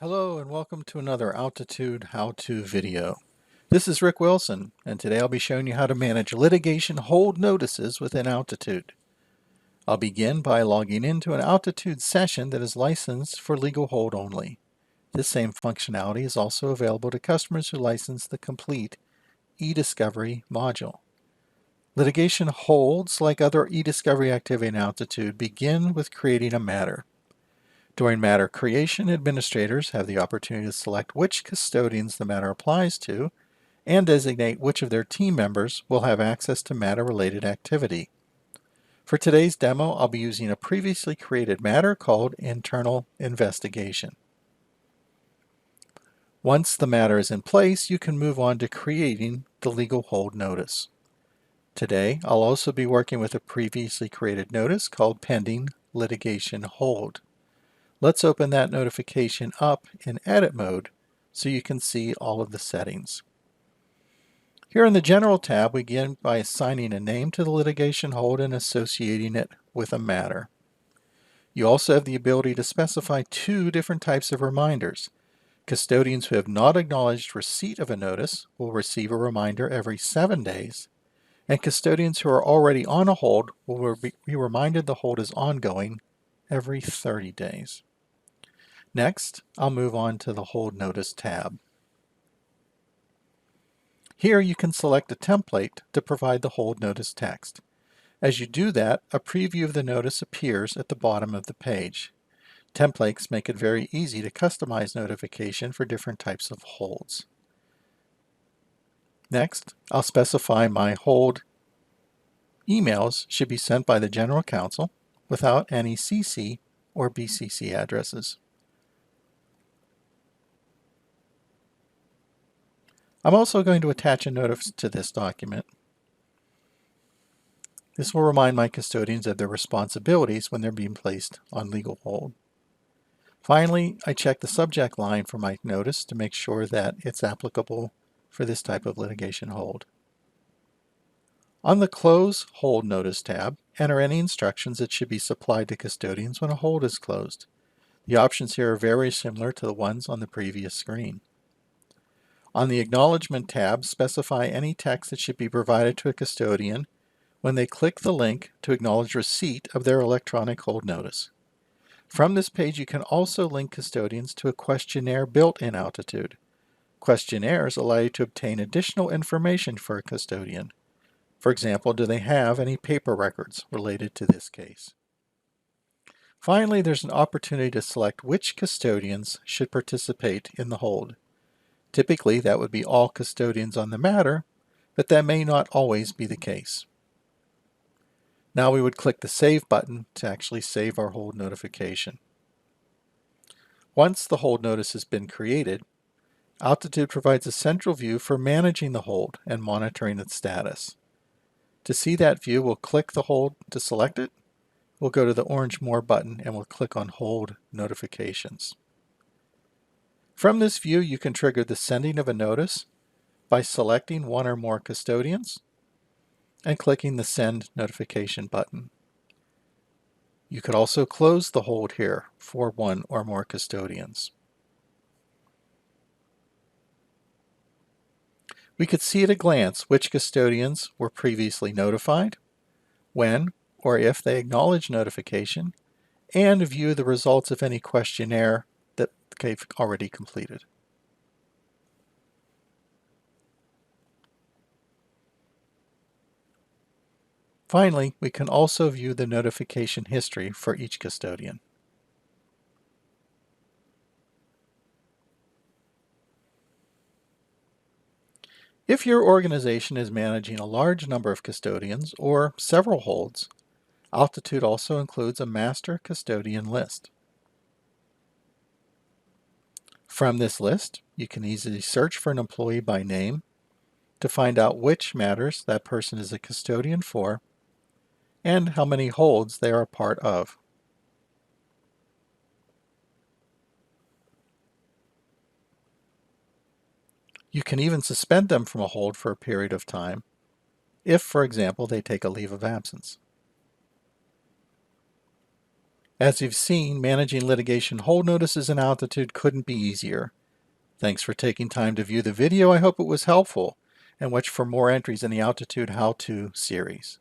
Hello and welcome to another Altitude how-to video. This is Rick Wilson, and today I'll be showing you how to manage litigation hold notices within Altitude. I'll begin by logging into an Altitude session that is licensed for legal hold only. This same functionality is also available to customers who license the complete eDiscovery module. Litigation holds, like other eDiscovery activity in Altitude, begin with creating a matter. During matter creation, administrators have the opportunity to select which custodians the matter applies to and designate which of their team members will have access to matter-related activity. For today's demo, I'll be using a previously created matter called Internal Investigation. Once the matter is in place, you can move on to creating the legal hold notice. Today, I'll also be working with a previously created notice called Pending Litigation Hold. Let's open that notification up in edit mode so you can see all of the settings. Here in the General tab, we begin by assigning a name to the litigation hold and associating it with a matter. You also have the ability to specify two different types of reminders. Custodians who have not acknowledged receipt of a notice will receive a reminder every 7 days, and custodians who are already on a hold will be reminded the hold is ongoing every 30 days. Next, I'll move on to the Hold Notice tab. Here you can select a template to provide the hold notice text. As you do that, a preview of the notice appears at the bottom of the page. Templates make it very easy to customize notification for different types of holds. Next, I'll specify my hold emails should be sent by the General Counsel without any CC or BCC addresses. I'm also going to attach a notice to this document. This will remind my custodians of their responsibilities when they're being placed on legal hold. Finally, I check the subject line for my notice to make sure that it's applicable for this type of litigation hold. On the Close Hold Notice tab, enter any instructions that should be supplied to custodians when a hold is closed. The options here are very similar to the ones on the previous screen. On the Acknowledgement tab, specify any text that should be provided to a custodian when they click the link to acknowledge receipt of their electronic hold notice. From this page, you can also link custodians to a questionnaire built in Altitude. Questionnaires allow you to obtain additional information for a custodian. For example, do they have any paper records related to this case? Finally, there's an opportunity to select which custodians should participate in the hold. Typically, that would be all custodians on the matter, but that may not always be the case. Now we would click the Save button to actually save our hold notification. Once the hold notice has been created, Altitude provides a central view for managing the hold and monitoring its status. To see that view, we'll click the hold to select it. We'll go to the orange More button and we'll click on Hold Notifications. From this view, you can trigger the sending of a notice by selecting one or more custodians and clicking the Send Notification button. You could also close the hold here for one or more custodians. We could see at a glance which custodians were previously notified, when or if they acknowledge notification, and view the results of any questionnaire that they've already completed. Finally, we can also view the notification history for each custodian. If your organization is managing a large number of custodians or several holds, Altitude also includes a master custodian list. From this list, you can easily search for an employee by name to find out which matters that person is a custodian for and how many holds they are a part of. You can even suspend them from a hold for a period of time if, for example, they take a leave of absence. As you've seen, managing litigation hold notices in Altitude couldn't be easier. Thanks for taking time to view the video. I hope it was helpful, and watch for more entries in the Altitude How To series.